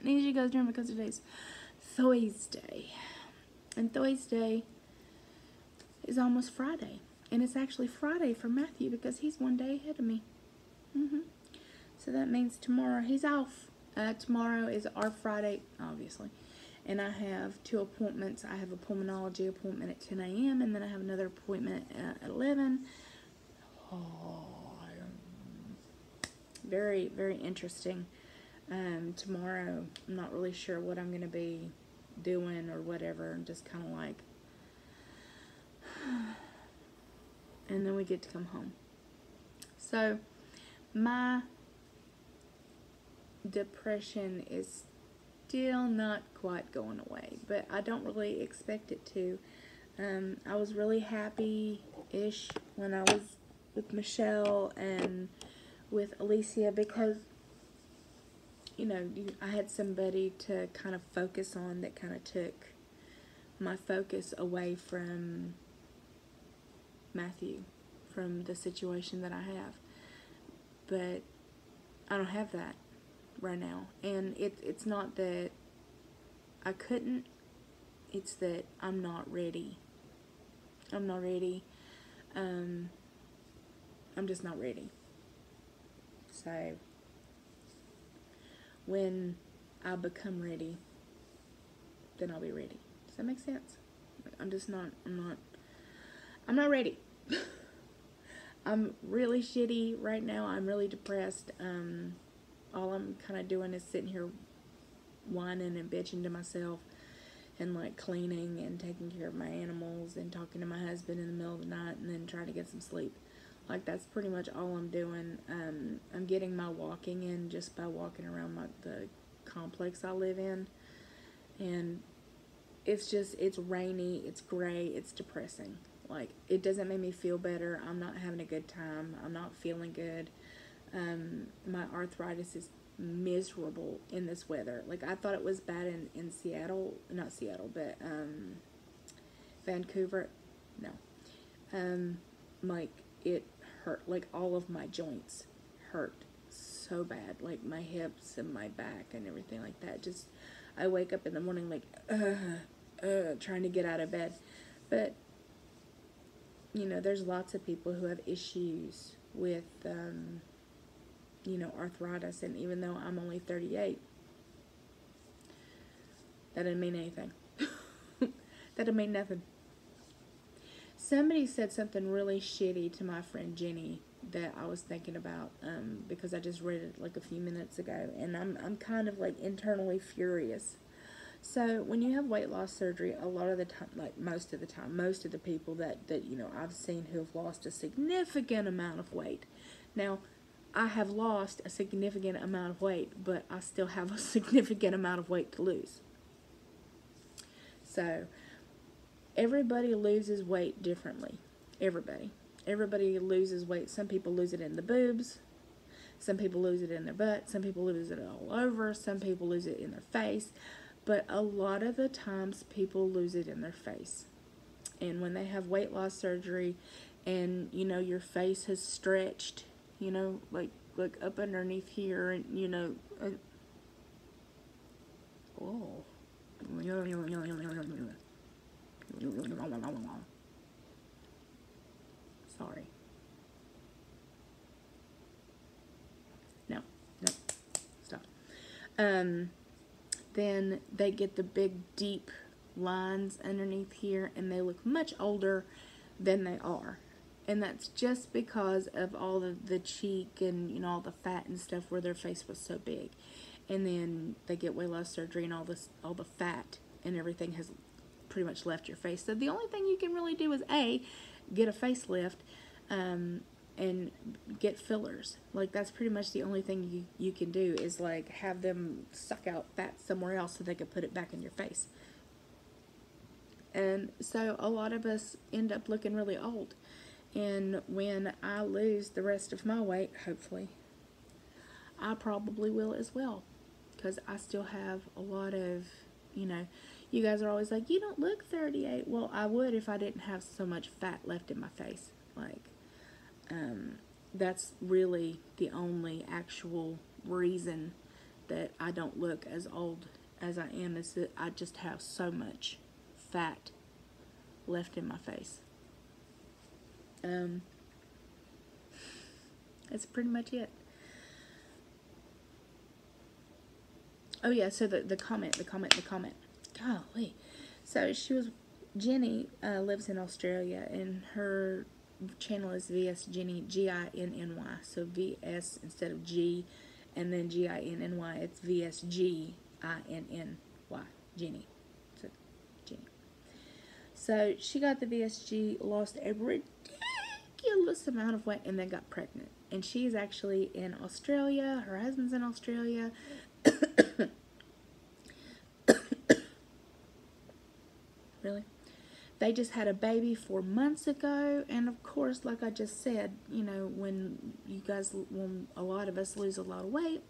And usually goes during because today's Thursday. And Thursday is almost Friday. And it's actually Friday for Matthew because he's one day ahead of me. So that means tomorrow he's off. Tomorrow is our Friday, obviously. And I have 2 appointments. I have a pulmonology appointment at 10 a.m. and then I have another appointment at 11. Very, very interesting. Tomorrow, I'm not really sure what I'm going to be doing or whatever. I'm just kind of like, and then we get to come home. So, my depression is still not quite going away, but I don't really expect it to. I was really happy-ish when I was with Michelle and with Alicia because, you know, I had somebody to kind of focus on that kind of took my focus away from Matthew, from the situation that I have. But I don't have that right now. And it's not that I couldn't, it's that I'm not ready. I'm not ready. I'm just not ready. So when I become ready, then I'll be ready. Does that make sense? I'm not ready. I'm really shitty right now. I'm really depressed. All I'm kind of doing is sitting here whining and bitching to myself and like cleaning and taking care of my animals and talking to my husband in the middle of the night and then trying to get some sleep. Like, that's pretty much all I'm doing. I'm getting my walking in just by walking around the complex I live in. And it's rainy, it's gray, it's depressing. Like, it doesn't make me feel better. I'm not having a good time. I'm not feeling good. My arthritis is miserable in this weather. Like, I thought it was bad in Seattle. Not Seattle, but Vancouver. No. Like, it hurt. Like, all of my joints hurt so bad. Like, my hips and my back and everything like that. Just, I wake up in the morning like, trying to get out of bed. But, you know, there's lots of people who have issues with, you know, arthritis. And even though I'm only 38, that didn't mean anything. That didn't mean nothing. Somebody said something really shitty to my friend Jenny that I was thinking about, because I just read it like a few minutes ago, and I'm kind of like internally furious. So when you have weight loss surgery, a lot of the time, like most of the people that you know I've seen who have lost a significant amount of weight. Now, I have lost a significant amount of weight, but I still have a significant amount of weight to lose. So everybody loses weight differently. Everybody loses weight. Some people lose it in the boobs. Some people lose it in their butt. Some people lose it all over. Some people lose it in their face. But a lot of the times people lose it in their face. And when they have weight loss surgery and, you know, your face has stretched, you know, like up underneath here and, you know, oh. Sorry. No, stop. Then they get the big deep lines underneath here and they look much older than they are. And that's just because of all the cheek and, you know, all the fat and stuff where their face was so big. And then they get weight loss surgery and all the fat and everything has pretty much left your face. So the only thing you can really do is get a facelift, and get fillers. Like, that's pretty much the only thing you can do is like have them suck out fat somewhere else so they can put it back in your face. And so a lot of us end up looking really old. And when I lose the rest of my weight, hopefully, I probably will as well. Because I still have a lot of, you know, you guys are always like, you don't look 38. Well, I would if I didn't have so much fat left in my face. Like, that's really the only actual reason that I don't look as old as I am is that I just have so much fat left in my face. That's pretty much it. Oh yeah, so the comment. Golly. So Jenny lives in Australia, and her channel is VS Jenny, Ginny. So VS instead of G, and then Ginny. It's VSGINNY, Jenny. So Jenny. So she got the VSG, lost a ridiculous amount of weight, and then got pregnant. And she's actually in Australia. Her husband's in Australia. Really? They just had a baby 4 months ago, and of course, like I just said, you know, when a lot of us lose a lot of weight,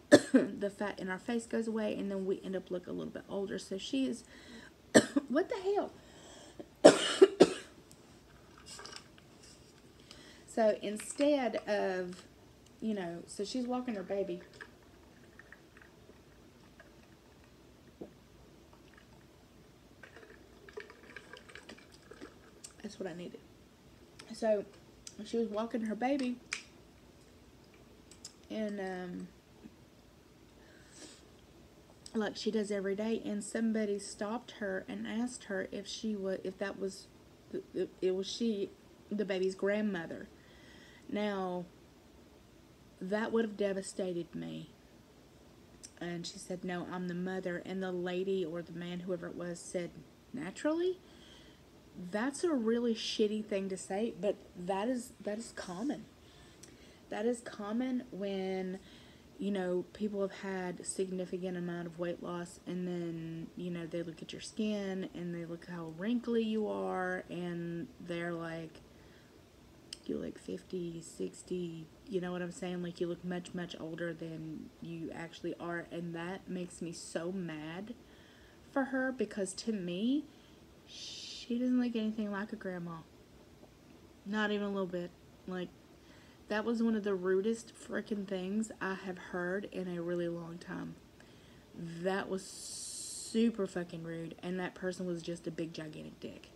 the fat in our face goes away, and then we end up looking a little bit older. So she is, what the hell? So instead of, you know, so she's walking her baby. That's what I needed. So she was walking her baby, and like she does every day, and somebody stopped her and asked her if that was the baby's grandmother. Now, that would have devastated me. And she said, no, I'm the mother. And the lady or the man, whoever it was, said, naturally? That's a really shitty thing to say, but that is common. That is common when, you know, people have had a significant amount of weight loss, and then, you know, they look at your skin and they look how wrinkly you are, and they're like, you look 50, 60, you know what I'm saying? Like, you look much, much older than you actually are, and that makes me so mad for her, because to me, she doesn't look anything like a grandma. Not even a little bit. Like, that was one of the rudest freaking things I have heard in a really long time. That was super fucking rude, and that person was just a big gigantic dick.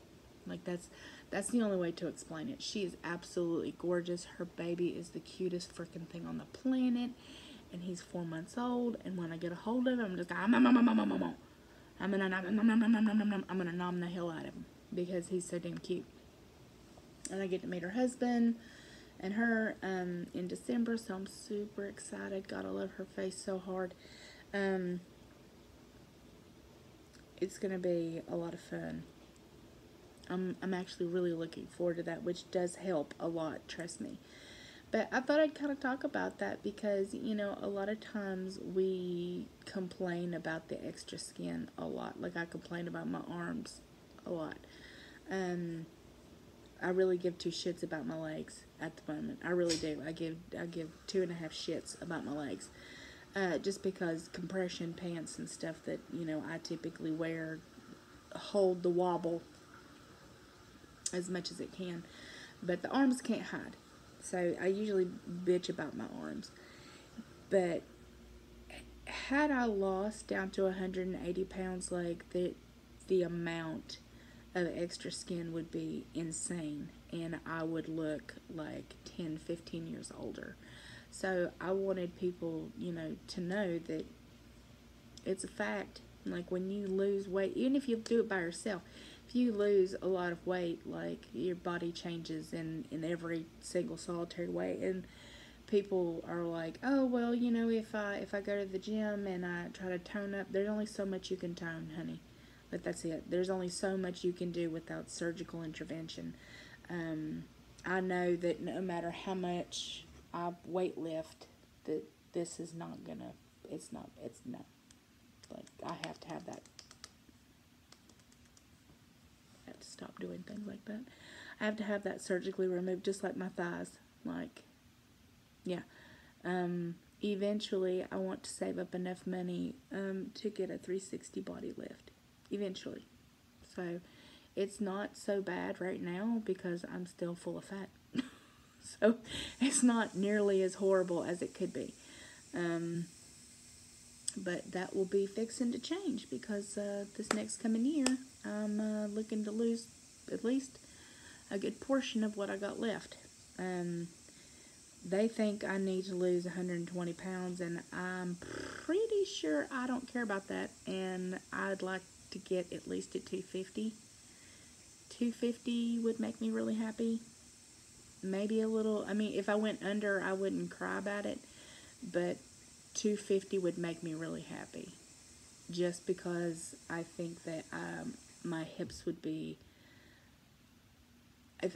Like, that's the only way to explain it. She is absolutely gorgeous. Her baby is the cutest freaking thing on the planet, and he's 4 months old, and when I get a hold of him, I'm just going, I'm gonna nom the hell out of him, because he's so damn cute. And I get to meet her husband and her in December, so I'm super excited. God, I love her face so hard. It's gonna be a lot of fun. I'm actually really looking forward to that, which does help a lot, trust me. But I thought I'd kind of talk about that because, you know, a lot of times we complain about the extra skin a lot. Like, I complain about my arms a lot. I really give two shits about my legs at the moment. I really do. I give 2.5 shits about my legs. Just because compression pants and stuff that, you know, I typically wear hold the wobble as much as it can. But the arms can't hide. So I usually bitch about my arms. But had I lost down to 180 pounds, like, the amount of extra skin would be insane, and I would look like 10, 15 years older. So I wanted people, you know, to know that it's a fact. Like, when you lose weight, even if you do it by yourself, if you lose a lot of weight, like, your body changes in every single solitary way. And people are like, oh, well, you know, if I go to the gym and I try to tone up, there's only so much you can tone, honey. But that's it. There's only so much you can do without surgical intervention. I know that no matter how much I weight lift, that this is not gonna, it's no. Like, I have to have that. I have to stop doing things like that. I have to have that surgically removed, just like my thighs. Like, yeah. Eventually, I want to save up enough money to get a 360 body lift. Eventually. So, it's not so bad right now because I'm still full of fat. So, it's not nearly as horrible as it could be. But that will be fixing to change because this next coming year, I'm looking to lose at least a good portion of what I got left. Um, they think I need to lose 120 pounds, and I'm pretty sure I don't care about that, and I'd like to get at least at 250. 250 would make me really happy. Maybe a little, I mean, if I went under, I wouldn't cry about it, but 250 would make me really happy. Just because I think that my hips would be,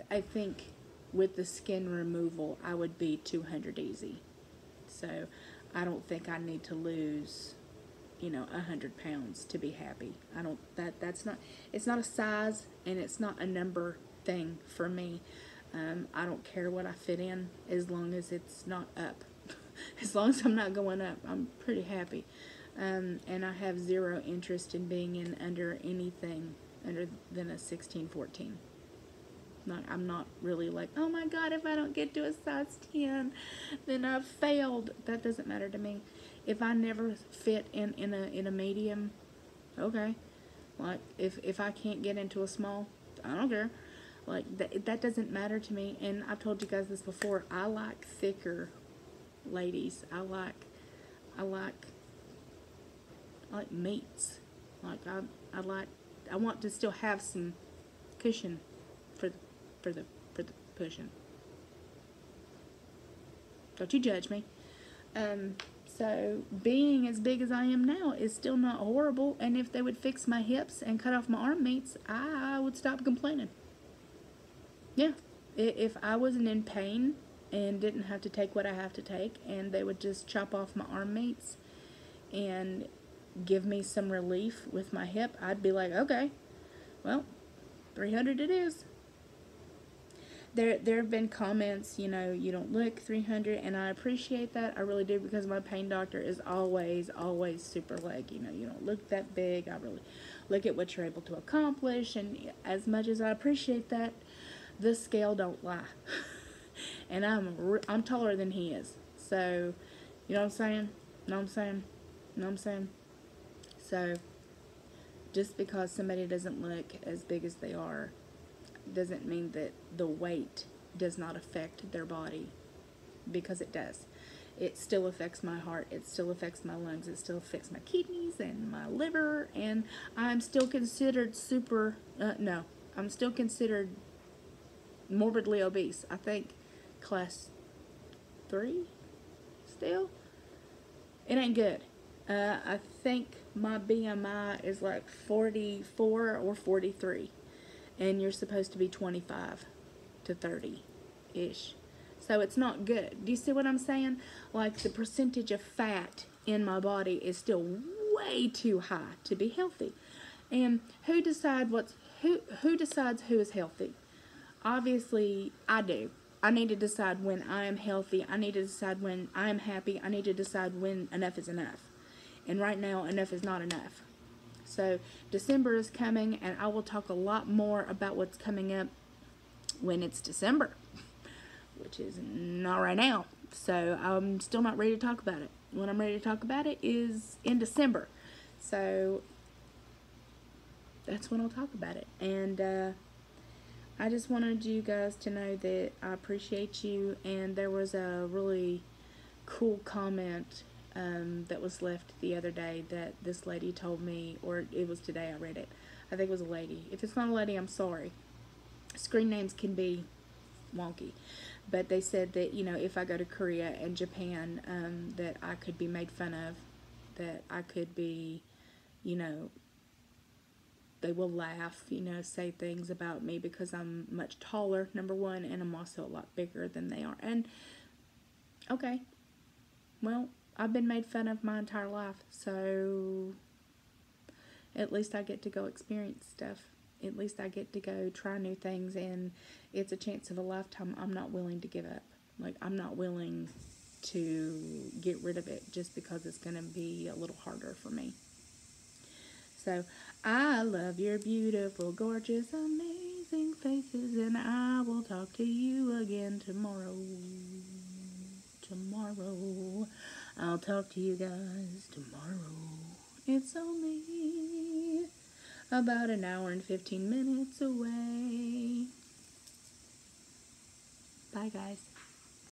I think with the skin removal, I would be 200 easy. So I don't think I need to lose, 100 pounds to be happy. I don't, that's not, it's not a size and it's not a number thing for me. I don't care what I fit in as long as it's not up. As long as I'm not going up, I'm pretty happy. And I have zero interest in being in under anything under than a 16-14. I'm not really like, oh my God, if I don't get to a size 10, then I've failed. That doesn't matter to me. If I never fit in a medium, okay. Like if I can't get into a small, I don't care. Like that doesn't matter to me. And I've told you guys this before. I like thicker ladies. I like meats. Like I want to still have some cushion for the pushing. Don't you judge me. So being as big as I am now is still not horrible, and if they would fix my hips and cut off my arm meats, I would stop complaining. Yeah. If I wasn't in pain and didn't have to take what I have to take, and they would just chop off my arm meats and give me some relief with my hip, I'd be like, okay, well, 300 it is. There have been comments, you don't look 300, and I appreciate that. I really do, because my pain doctor is always super like, you don't look that big. I really look at what you're able to accomplish, and as much as I appreciate that, the scale don't lie. And I'm taller than he is. So, you know what I'm saying? Know what I'm saying? Know what I'm saying? So, just because somebody doesn't look as big as they are doesn't mean that the weight does not affect their body, because it does. It still affects my heart, it still affects my lungs, it still affects my kidneys and my liver, and I'm still considered I'm still considered morbidly obese. I think class 3 still. It ain't good. I think my BMI is like 44 or 43. And you're supposed to be 25 to 30-ish. So it's not good. Do you see what I'm saying? Like, the percentage of fat in my body is still way too high to be healthy. And who decides who is healthy? Obviously, I do. I need to decide when I am healthy. I need to decide when I am happy. I need to decide when enough is enough. And right now, enough is not enough. So December is coming, and I will talk a lot more about what's coming up when it's December, which is not right now. So I'm still not ready to talk about it. When I'm ready to talk about it is in December. So that's when I'll talk about it. And I just wanted you guys to know that I appreciate you. And there was a really cool comment that was left the other day that this lady told me, or it was today I read it. I think it was a lady. If it's not a lady, I'm sorry. Screen names can be wonky. But they said that, if I go to Korea and Japan, that I could be made fun of, that I could be, they will laugh, say things about me because I'm much taller, number one, and I'm also a lot bigger than they are. And, okay, well, I've been made fun of my entire life, so at least I get to go experience stuff. At least I get to go try new things, and it's a chance of a lifetime I'm not willing to give up. Like, I'm not willing to get rid of it just because it's going to be a little harder for me. So, I love your beautiful, gorgeous, amazing faces, and I will talk to you again tomorrow. I'll talk to you guys tomorrow. It's only about an hour and 15 minutes away. Bye, guys.